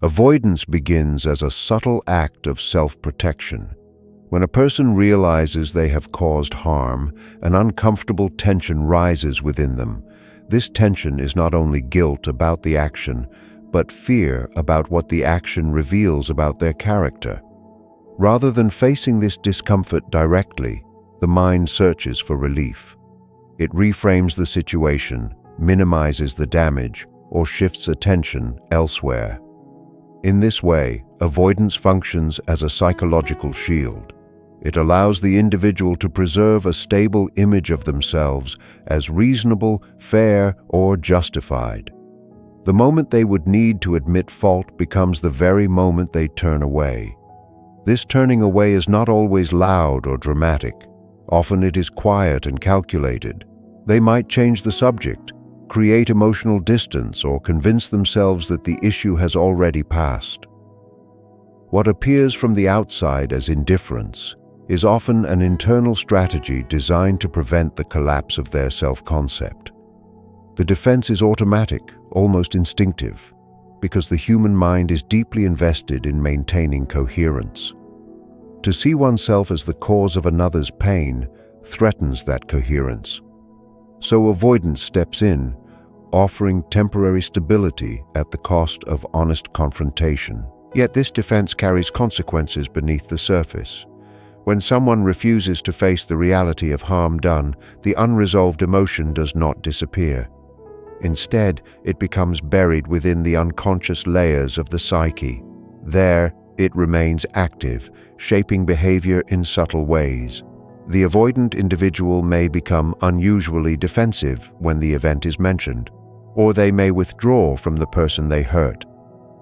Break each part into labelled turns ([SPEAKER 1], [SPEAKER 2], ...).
[SPEAKER 1] Avoidance begins as a subtle act of self-protection. When a person realizes they have caused harm, an uncomfortable tension rises within them. This tension is not only guilt about the action, but fear about what the action reveals about their character. Rather than facing this discomfort directly, the mind searches for relief. It reframes the situation, minimizes the damage, or shifts attention elsewhere. In this way, avoidance functions as a psychological shield. It allows the individual to preserve a stable image of themselves as reasonable, fair, or justified. The moment they would need to admit fault becomes the very moment they turn away. This turning away is not always loud or dramatic. Often it is quiet and calculated. They might change the subject, create emotional distance, or convince themselves that the issue has already passed. What appears from the outside as indifference is often an internal strategy designed to prevent the collapse of their self-concept. The defense is automatic, almost instinctive, because the human mind is deeply invested in maintaining coherence. To see oneself as the cause of another's pain threatens that coherence. So avoidance steps in, offering temporary stability at the cost of honest confrontation. Yet this defense carries consequences beneath the surface. When someone refuses to face the reality of harm done, the unresolved emotion does not disappear. Instead, it becomes buried within the unconscious layers of the psyche. There, it remains active, shaping behavior in subtle ways. The avoidant individual may become unusually defensive when the event is mentioned, or they may withdraw from the person they hurt.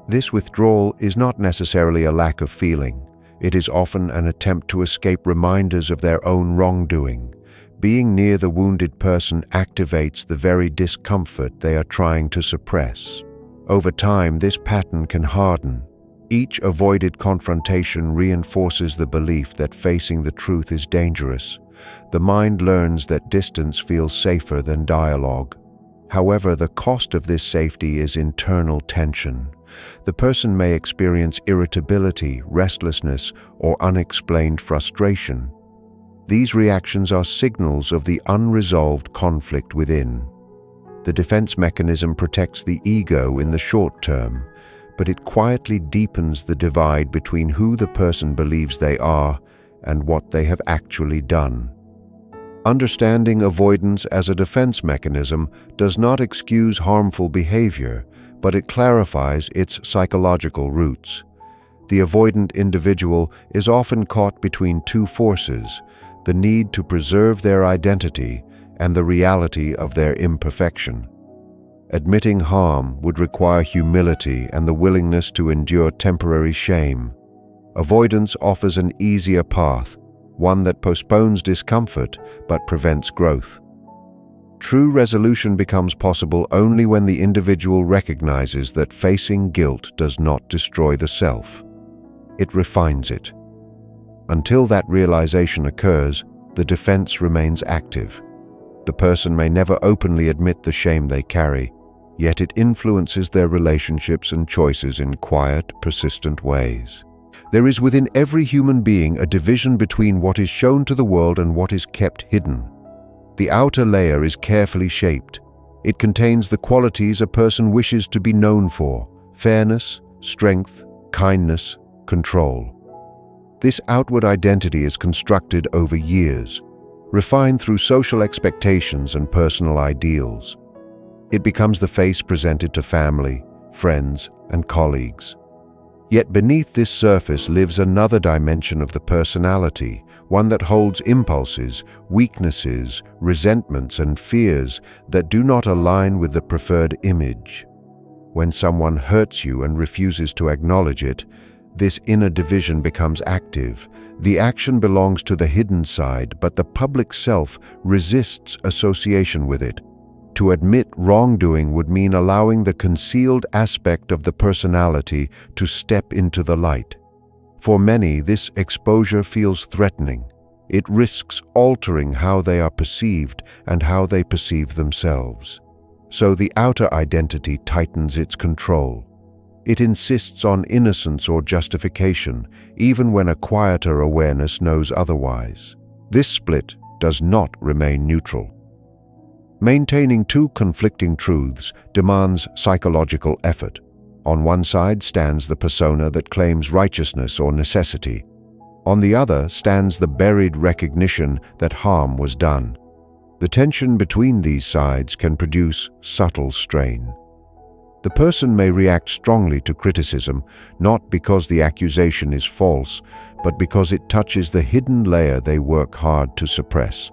[SPEAKER 1] This withdrawal is not necessarily a lack of feeling. It is often an attempt to escape reminders of their own wrongdoing. Being near the wounded person activates the very discomfort they are trying to suppress. Over time, this pattern can harden. Each avoided confrontation reinforces the belief that facing the truth is dangerous. The mind learns that distance feels safer than dialogue. However, the cost of this safety is internal tension. The person may experience irritability, restlessness, or unexplained frustration. These reactions are signals of the unresolved conflict within. The defense mechanism protects the ego in the short term, but it quietly deepens the divide between who the person believes they are and what they have actually done. Understanding avoidance as a defense mechanism does not excuse harmful behavior, but it clarifies its psychological roots. The avoidant individual is often caught between two forces: the need to preserve their identity and the reality of their imperfection. Admitting harm would require humility and the willingness to endure temporary shame. Avoidance offers an easier path, one that postpones discomfort but prevents growth. True resolution becomes possible only when the individual recognizes that facing guilt does not destroy the self. It refines it. Until that realization occurs, the defense remains active. The person may never openly admit the shame they carry, yet it influences their relationships and choices in quiet, persistent ways. There is within every human being a division between what is shown to the world and what is kept hidden. The outer layer is carefully shaped. It contains the qualities a person wishes to be known for: fairness, strength, kindness, control. This outward identity is constructed over years, refined through social expectations and personal ideals. It becomes the face presented to family, friends, and colleagues. Yet beneath this surface lives another dimension of the personality, one that holds impulses, weaknesses, resentments, and fears that do not align with the preferred image. When someone hurts you and refuses to acknowledge it, this inner division becomes active. The action belongs to the hidden side, but the public self resists association with it. To admit wrongdoing would mean allowing the concealed aspect of the personality to step into the light. For many, this exposure feels threatening. It risks altering how they are perceived and how they perceive themselves. So the outer identity tightens its control. It insists on innocence or justification, even when a quieter awareness knows otherwise. This split does not remain neutral. Maintaining two conflicting truths demands psychological effort. On one side stands the persona that claims righteousness or necessity. On the other stands the buried recognition that harm was done. The tension between these sides can produce subtle strain. The person may react strongly to criticism, not because the accusation is false, but because it touches the hidden layer they work hard to suppress.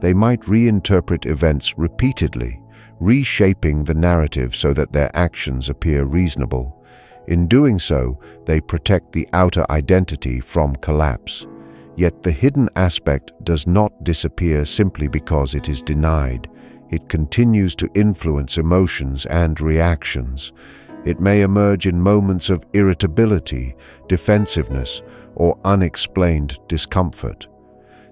[SPEAKER 1] They might reinterpret events repeatedly, reshaping the narrative so that their actions appear reasonable. In doing so, they protect the outer identity from collapse. Yet the hidden aspect does not disappear simply because it is denied. It continues to influence emotions and reactions. It may emerge in moments of irritability, defensiveness, or unexplained discomfort.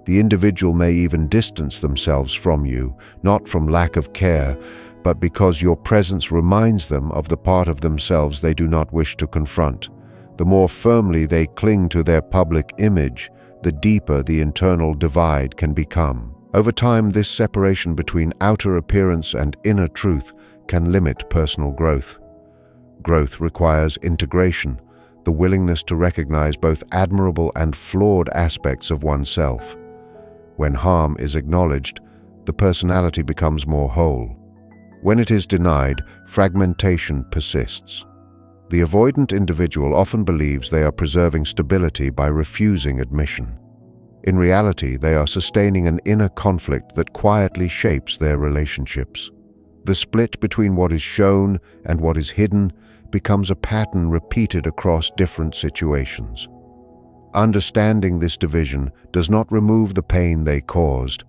[SPEAKER 1] The individual may even distance themselves from you, not from lack of care, but because your presence reminds them of the part of themselves they do not wish to confront. The more firmly they cling to their public image, the deeper the internal divide can become. Over time, this separation between outer appearance and inner truth can limit personal growth. Growth requires integration, the willingness to recognize both admirable and flawed aspects of oneself. When harm is acknowledged, the personality becomes more whole. When it is denied, fragmentation persists. The avoidant individual often believes they are preserving stability by refusing admission. In reality, they are sustaining an inner conflict that quietly shapes their relationships. The split between what is shown and what is hidden becomes a pattern repeated across different situations. Understanding this division does not remove the pain they caused,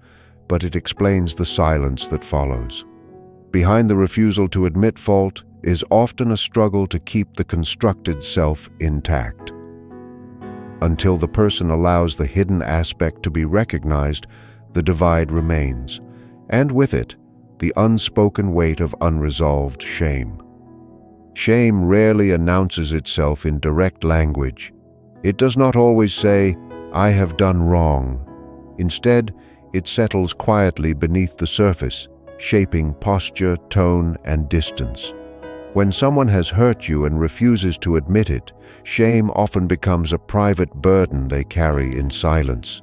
[SPEAKER 1] but it explains the silence that follows. Behind the refusal to admit fault is often a struggle to keep the constructed self intact. Until the person allows the hidden aspect to be recognized, the divide remains, and with it, the unspoken weight of unresolved shame. Shame rarely announces itself in direct language. It does not always say, "I have done wrong." Instead, it settles quietly beneath the surface, shaping posture, tone, and distance. When someone has hurt you and refuses to admit it, shame often becomes a private burden they carry in silence.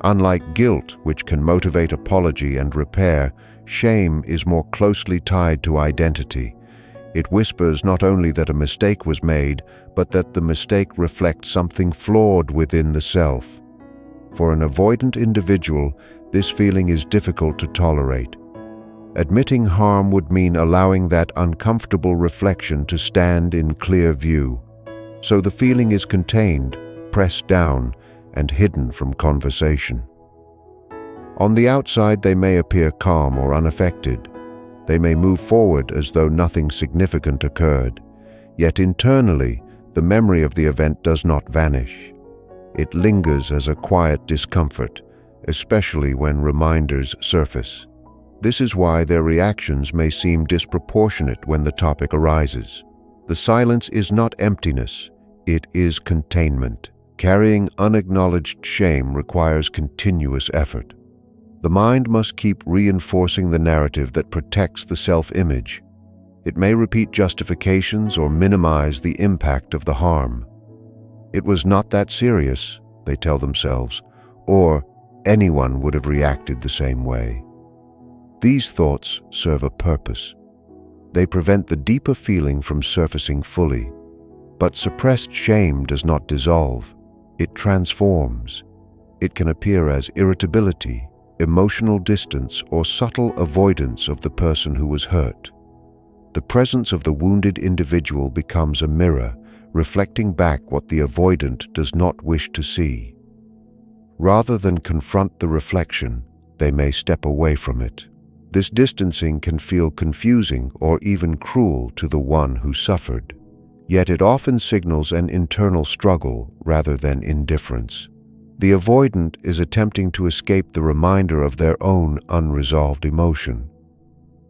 [SPEAKER 1] Unlike guilt, which can motivate apology and repair, shame is more closely tied to identity. It whispers not only that a mistake was made, but that the mistake reflects something flawed within the self. For an avoidant individual, this feeling is difficult to tolerate. Admitting harm would mean allowing that uncomfortable reflection to stand in clear view. So the feeling is contained, pressed down, and hidden from conversation. On the outside, they may appear calm or unaffected. They may move forward as though nothing significant occurred. Yet internally, the memory of the event does not vanish. It lingers as a quiet discomfort, especially when reminders surface. This is why their reactions may seem disproportionate when the topic arises. The silence is not emptiness, it is containment. Carrying unacknowledged shame requires continuous effort. The mind must keep reinforcing the narrative that protects the self-image. It may repeat justifications or minimize the impact of the harm. It was not that serious, they tell themselves, or anyone would have reacted the same way. These thoughts serve a purpose. They prevent the deeper feeling from surfacing fully. But suppressed shame does not dissolve. It transforms. It can appear as irritability, emotional distance, or subtle avoidance of the person who was hurt. The presence of the wounded individual becomes a mirror, reflecting back what the avoidant does not wish to see. Rather than confront the reflection, they may step away from it. This distancing can feel confusing or even cruel to the one who suffered. Yet it often signals an internal struggle rather than indifference. The avoidant is attempting to escape the reminder of their own unresolved emotion.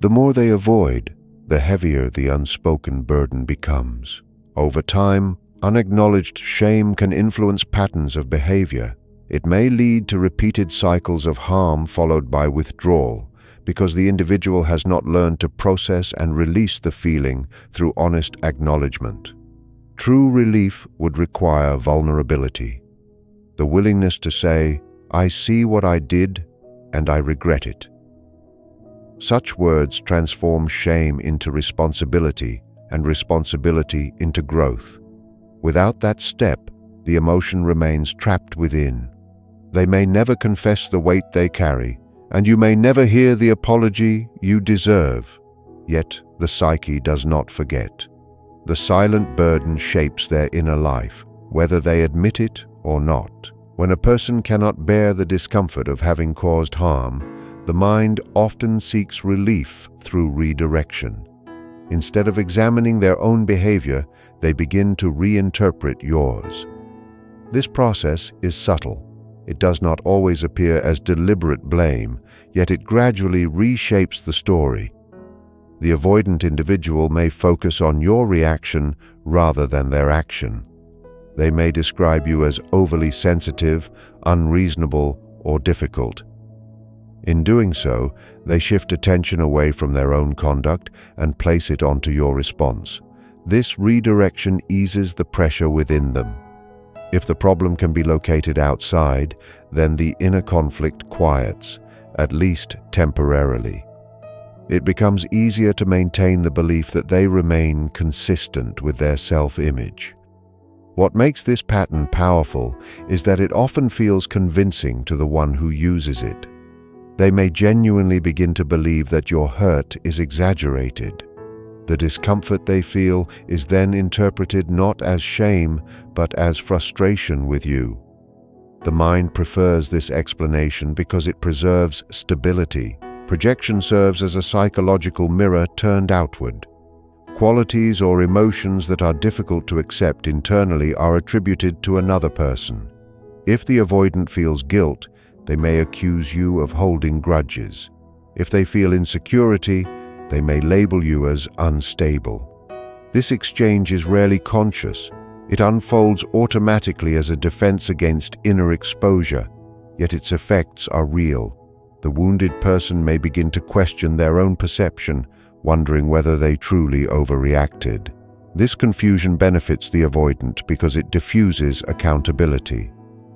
[SPEAKER 1] The more they avoid, the heavier the unspoken burden becomes. Over time, unacknowledged shame can influence patterns of behavior. It may lead to repeated cycles of harm followed by withdrawal, because the individual has not learned to process and release the feeling through honest acknowledgement. True relief would require vulnerability, the willingness to say, "I see what I did, and I regret it." Such words transform shame into responsibility and responsibility into growth. Without that step, the emotion remains trapped within. They may never confess the weight they carry, and you may never hear the apology you deserve. Yet the psyche does not forget. The silent burden shapes their inner life, whether they admit it or not. When a person cannot bear the discomfort of having caused harm, the mind often seeks relief through redirection. Instead of examining their own behavior, they begin to reinterpret yours. This process is subtle. It does not always appear as deliberate blame, yet it gradually reshapes the story. The avoidant individual may focus on your reaction rather than their action. They may describe you as overly sensitive, unreasonable, or difficult. In doing so, they shift attention away from their own conduct and place it onto your response. This redirection eases the pressure within them. If the problem can be located outside, then the inner conflict quiets, at least temporarily. It becomes easier to maintain the belief that they remain consistent with their self-image. What makes this pattern powerful is that it often feels convincing to the one who uses it. They may genuinely begin to believe that your hurt is exaggerated. The discomfort they feel is then interpreted not as shame, but as frustration with you. The mind prefers this explanation because it preserves stability. Projection serves as a psychological mirror turned outward. Qualities or emotions that are difficult to accept internally are attributed to another person. If the avoidant feels guilt, they may accuse you of holding grudges. If they feel insecurity, they may label you as unstable. This exchange is rarely conscious. It unfolds automatically as a defense against inner exposure, yet its effects are real. The wounded person may begin to question their own perception, wondering whether they truly overreacted. This confusion benefits the avoidant because it diffuses accountability.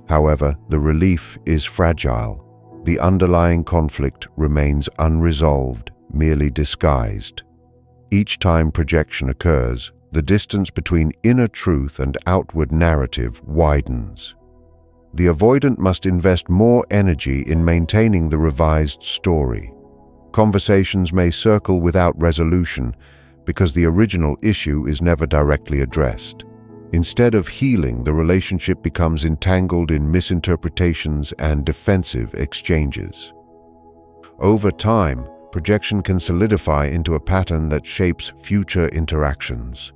[SPEAKER 1] However, the relief is fragile. The underlying conflict remains unresolved, merely disguised. Each time projection occurs, the distance between inner truth and outward narrative widens. The avoidant must invest more energy in maintaining the revised story. Conversations may circle without resolution because the original issue is never directly addressed. Instead of healing, the relationship becomes entangled in misinterpretations and defensive exchanges. Over time, projection can solidify into a pattern that shapes future interactions.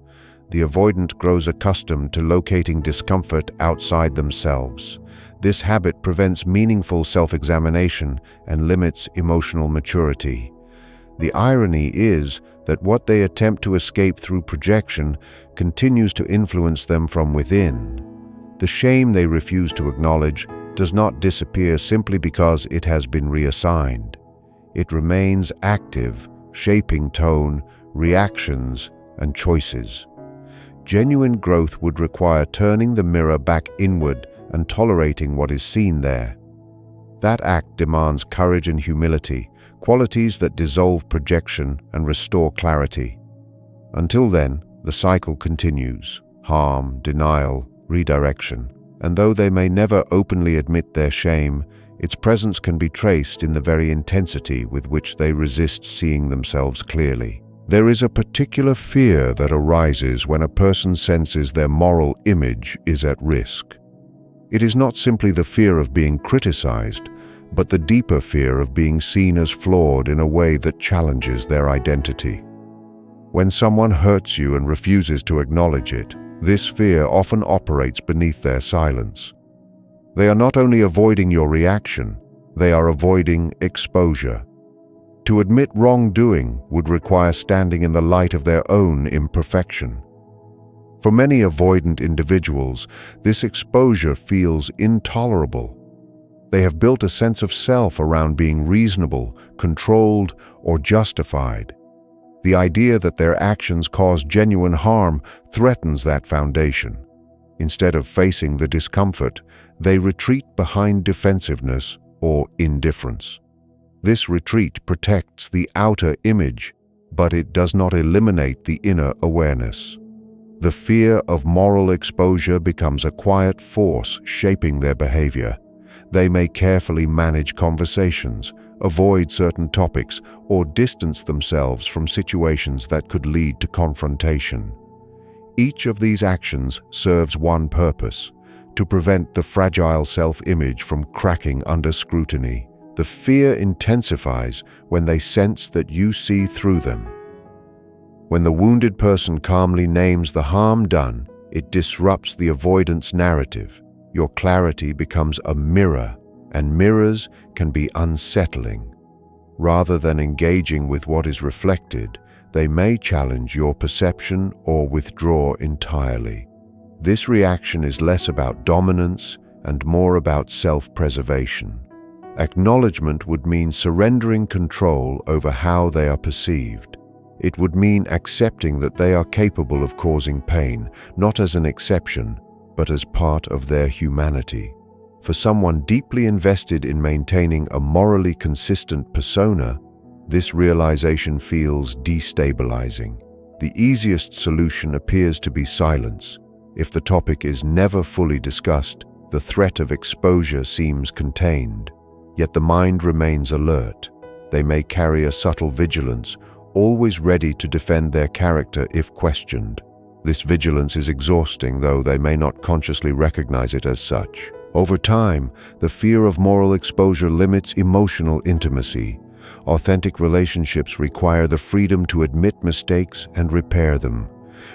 [SPEAKER 1] The avoidant grows accustomed to locating discomfort outside themselves. This habit prevents meaningful self-examination and limits emotional maturity. The irony is that what they attempt to escape through projection continues to influence them from within. The shame they refuse to acknowledge does not disappear simply because it has been reassigned. It remains active, shaping tone, reactions, and choices. Genuine growth would require turning the mirror back inward and tolerating what is seen there. That act demands courage and humility, qualities that dissolve projection and restore clarity. Until then, the cycle continues: harm, denial, redirection. And though they may never openly admit their shame, its presence can be traced in the very intensity with which they resist seeing themselves clearly. There is a particular fear that arises when a person senses their moral image is at risk. It is not simply the fear of being criticized, but the deeper fear of being seen as flawed in a way that challenges their identity. When someone hurts you and refuses to acknowledge it, this fear often operates beneath their silence. They are not only avoiding your reaction, they are avoiding exposure. To admit wrongdoing would require standing in the light of their own imperfection. For many avoidant individuals, this exposure feels intolerable. They have built a sense of self around being reasonable, controlled, or justified. The idea that their actions cause genuine harm threatens that foundation. Instead of facing the discomfort, they retreat behind defensiveness or indifference. This retreat protects the outer image, but it does not eliminate the inner awareness. The fear of moral exposure becomes a quiet force shaping their behavior. They may carefully manage conversations, avoid certain topics, or distance themselves from situations that could lead to confrontation. Each of these actions serves one purpose: to prevent the fragile self-image from cracking under scrutiny. The fear intensifies when they sense that you see through them. When the wounded person calmly names the harm done, it disrupts the avoidance narrative. Your clarity becomes a mirror, and mirrors can be unsettling. Rather than engaging with what is reflected, they may challenge your perception or withdraw entirely. This reaction is less about dominance and more about self-preservation. Acknowledgement would mean surrendering control over how they are perceived. It would mean accepting that they are capable of causing pain, not as an exception, but as part of their humanity. For someone deeply invested in maintaining a morally consistent persona, this realization feels destabilizing. The easiest solution appears to be silence. If the topic is never fully discussed, the threat of exposure seems contained. Yet the mind remains alert. They may carry a subtle vigilance, always ready to defend their character if questioned. This vigilance is exhausting, though they may not consciously recognize it as such. Over time, the fear of moral exposure limits emotional intimacy. Authentic relationships require the freedom to admit mistakes and repair them.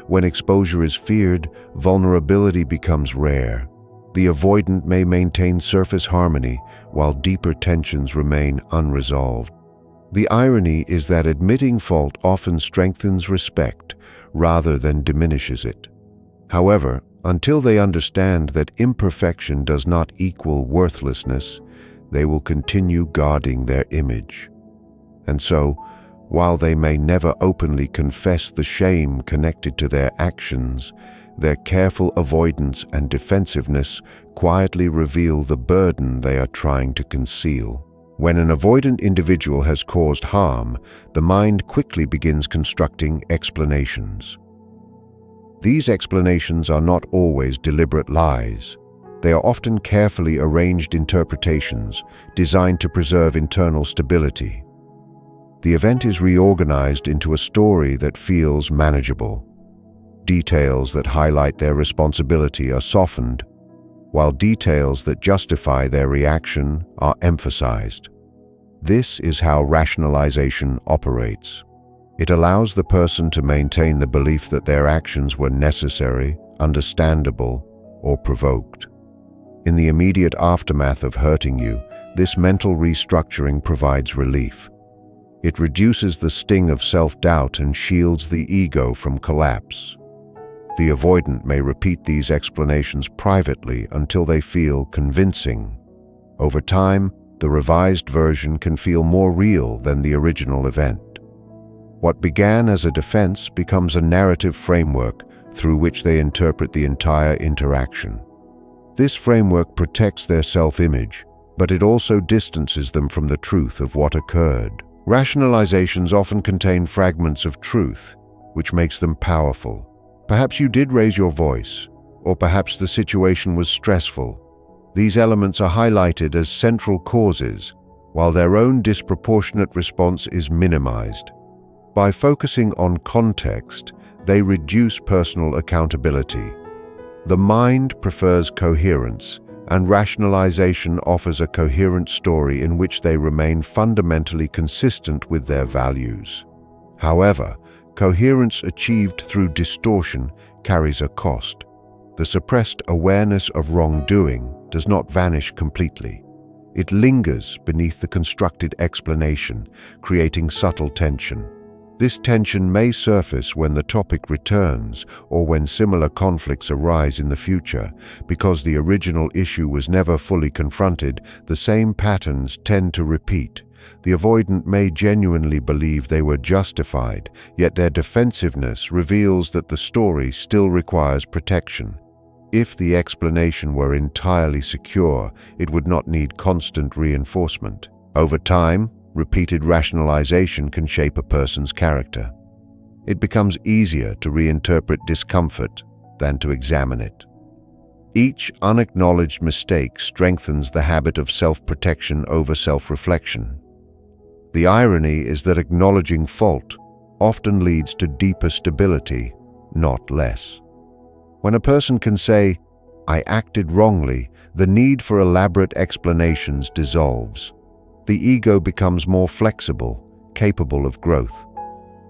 [SPEAKER 1] When exposure is feared, vulnerability becomes rare. The avoidant may maintain surface harmony, while deeper tensions remain unresolved. The irony is that admitting fault often strengthens respect, rather than diminishes it. However, until they understand that imperfection does not equal worthlessness, they will continue guarding their image. And so, while they may never openly confess the shame connected to their actions, their careful avoidance and defensiveness quietly reveal the burden they are trying to conceal. When an avoidant individual has caused harm, the mind quickly begins constructing explanations. These explanations are not always deliberate lies. They are often carefully arranged interpretations designed to preserve internal stability. The event is reorganized into a story that feels manageable. Details that highlight their responsibility are softened, while details that justify their reaction are emphasized. This is how rationalization operates. It allows the person to maintain the belief that their actions were necessary, understandable, or provoked. In the immediate aftermath of hurting you, this mental restructuring provides relief. It reduces the sting of self-doubt and shields the ego from collapse. The avoidant may repeat these explanations privately until they feel convincing. Over time, the revised version can feel more real than the original event. What began as a defense becomes a narrative framework through which they interpret the entire interaction. This framework protects their self-image, but it also distances them from the truth of what occurred. Rationalizations often contain fragments of truth, which makes them powerful. Perhaps you did raise your voice, or perhaps the situation was stressful. These elements are highlighted as central causes, while their own disproportionate response is minimized. By focusing on context, they reduce personal accountability. The mind prefers coherence, and rationalization offers a coherent story in which they remain fundamentally consistent with their values. However, coherence achieved through distortion carries a cost. The suppressed awareness of wrongdoing does not vanish completely. It lingers beneath the constructed explanation, creating subtle tension. This tension may surface when the topic returns or when similar conflicts arise in the future. Because the original issue was never fully confronted, the same patterns tend to repeat. The avoidant may genuinely believe they were justified, yet their defensiveness reveals that the story still requires protection. If the explanation were entirely secure, it would not need constant reinforcement. Over time, repeated rationalization can shape a person's character. It becomes easier to reinterpret discomfort than to examine it. Each unacknowledged mistake strengthens the habit of self-protection over self-reflection. The irony is that acknowledging fault often leads to deeper stability, not less. When a person can say, "I acted wrongly," the need for elaborate explanations dissolves. The ego becomes more flexible, capable of growth.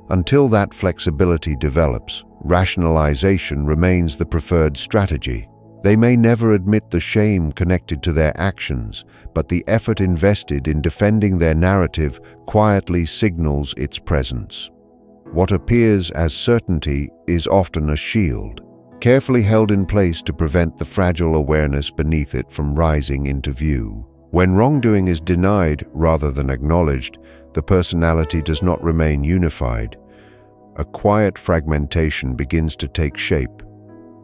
[SPEAKER 1] Until that flexibility develops, rationalization remains the preferred strategy. They may never admit the shame connected to their actions, but the effort invested in defending their narrative quietly signals its presence. What appears as certainty is often a shield, carefully held in place to prevent the fragile awareness beneath it from rising into view. When wrongdoing is denied rather than acknowledged, the personality does not remain unified. A quiet fragmentation begins to take shape.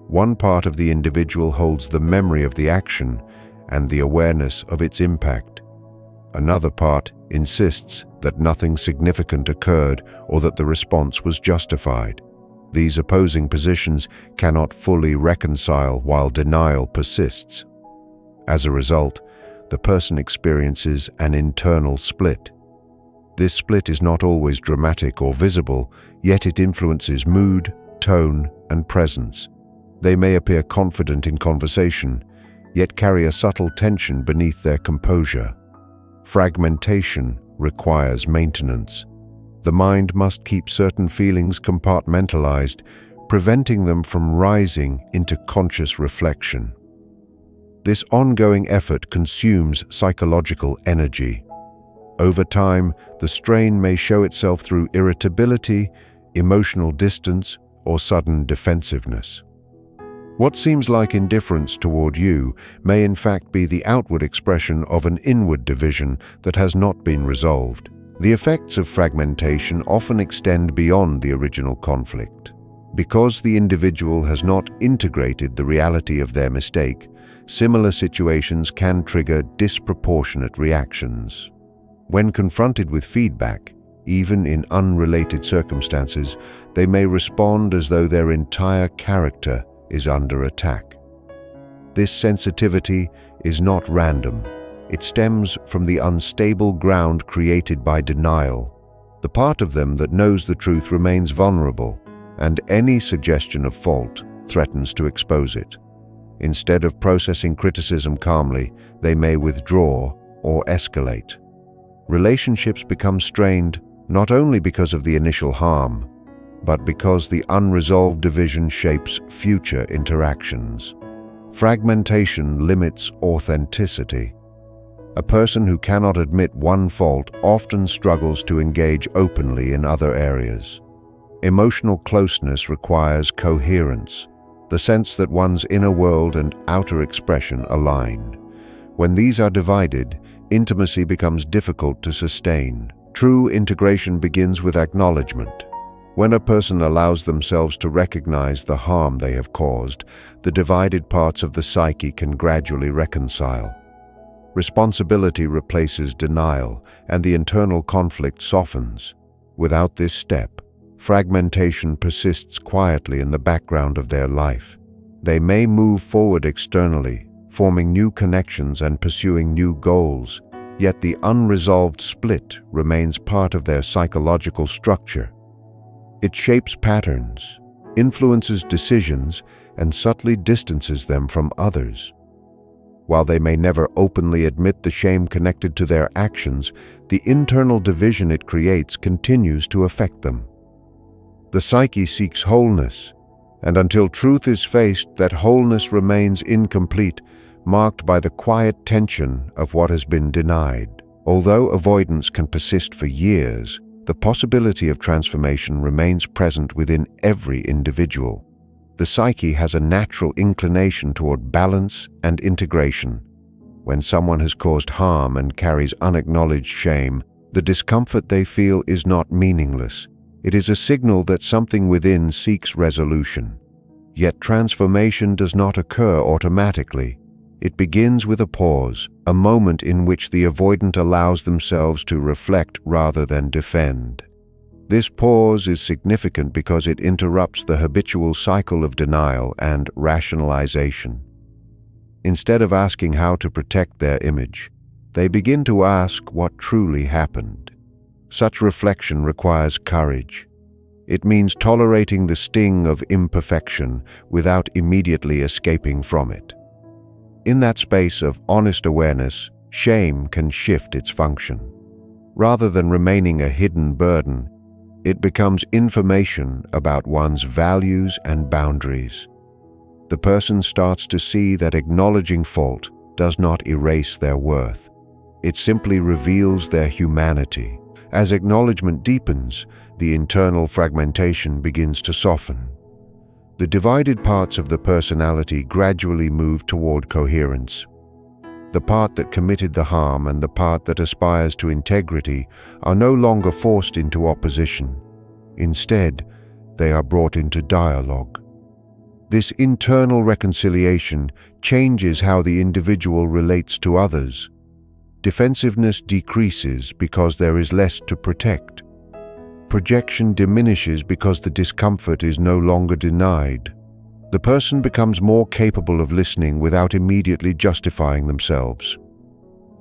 [SPEAKER 1] One part of the individual holds the memory of the action and the awareness of its impact. Another part insists that nothing significant occurred or that the response was justified. These opposing positions cannot fully reconcile while denial persists. As a result, the person experiences an internal split. This split is not always dramatic or visible, yet it influences mood, tone, and presence. They may appear confident in conversation, yet carry a subtle tension beneath their composure. Fragmentation requires maintenance. The mind must keep certain feelings compartmentalized, preventing them from rising into conscious reflection. This ongoing effort consumes psychological energy. Over time, the strain may show itself through irritability, emotional distance, or sudden defensiveness. What seems like indifference toward you may in fact be the outward expression of an inward division that has not been resolved. The effects of fragmentation often extend beyond the original conflict. Because the individual has not integrated the reality of their mistake, similar situations can trigger disproportionate reactions. When confronted with feedback, even in unrelated circumstances, they may respond as though their entire character is under attack. This sensitivity is not random. It stems from the unstable ground created by denial. The part of them that knows the truth remains vulnerable, and any suggestion of fault threatens to expose it. Instead of processing criticism calmly, they may withdraw or escalate. Relationships become strained not only because of the initial harm, but because the unresolved division shapes future interactions. Fragmentation limits authenticity. A person who cannot admit one fault often struggles to engage openly in other areas. Emotional closeness requires coherence, the sense that one's inner world and outer expression align. When these are divided, intimacy becomes difficult to sustain. True integration begins with acknowledgement. When a person allows themselves to recognize the harm they have caused, the divided parts of the psyche can gradually reconcile. Responsibility replaces denial, and the internal conflict softens. Without this step, fragmentation persists quietly in the background of their life. They may move forward externally, forming new connections and pursuing new goals, yet the unresolved split remains part of their psychological structure. It shapes patterns, influences decisions, and subtly distances them from others. While they may never openly admit the shame connected to their actions, the internal division it creates continues to affect them. The psyche seeks wholeness, and until truth is faced, that wholeness remains incomplete, marked by the quiet tension of what has been denied. Although avoidance can persist for years, the possibility of transformation remains present within every individual. The psyche has a natural inclination toward balance and integration. When someone has caused harm and carries unacknowledged shame, the discomfort they feel is not meaningless. It is a signal that something within seeks resolution. Yet transformation does not occur automatically. It begins with a pause, a moment in which the avoidant allows themselves to reflect rather than defend. This pause is significant because it interrupts the habitual cycle of denial and rationalization. Instead of asking how to protect their image, they begin to ask what truly happened. Such reflection requires courage. It means tolerating the sting of imperfection without immediately escaping from it. In that space of honest awareness, shame can shift its function. Rather than remaining a hidden burden, it becomes information about one's values and boundaries. The person starts to see that acknowledging fault does not erase their worth. It simply reveals their humanity. As acknowledgement deepens, the internal fragmentation begins to soften. The divided parts of the personality gradually move toward coherence. The part that committed the harm and the part that aspires to integrity are no longer forced into opposition. Instead, they are brought into dialogue. This internal reconciliation changes how the individual relates to others. Defensiveness decreases because there is less to protect. Projection diminishes because the discomfort is no longer denied. The person becomes more capable of listening without immediately justifying themselves.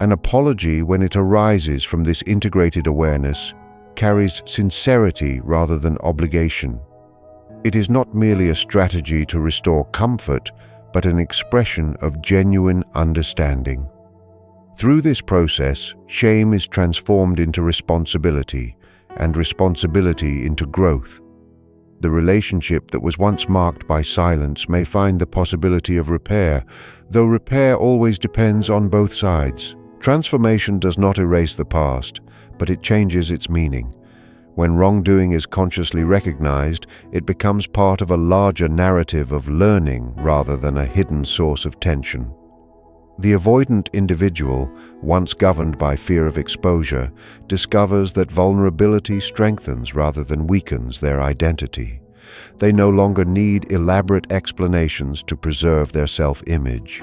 [SPEAKER 1] An apology, when it arises from this integrated awareness, carries sincerity rather than obligation. It is not merely a strategy to restore comfort, but an expression of genuine understanding. Through this process, shame is transformed into responsibility, and responsibility into growth. The relationship that was once marked by silence may find the possibility of repair, though repair always depends on both sides. Transformation does not erase the past, but it changes its meaning. When wrongdoing is consciously recognized, it becomes part of a larger narrative of learning rather than a hidden source of tension. The avoidant individual, once governed by fear of exposure, discovers that vulnerability strengthens rather than weakens their identity. They no longer need elaborate explanations to preserve their self-image.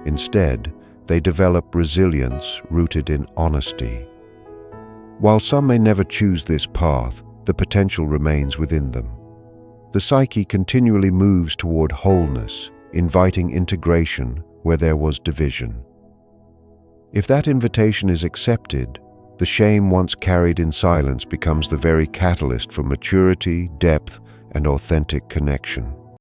[SPEAKER 1] Instead, they develop resilience rooted in honesty. While some may never choose this path, the potential remains within them. The psyche continually moves toward wholeness, inviting integration where there was division. If that invitation is accepted, the shame once carried in silence becomes the very catalyst for maturity, depth, and authentic connection.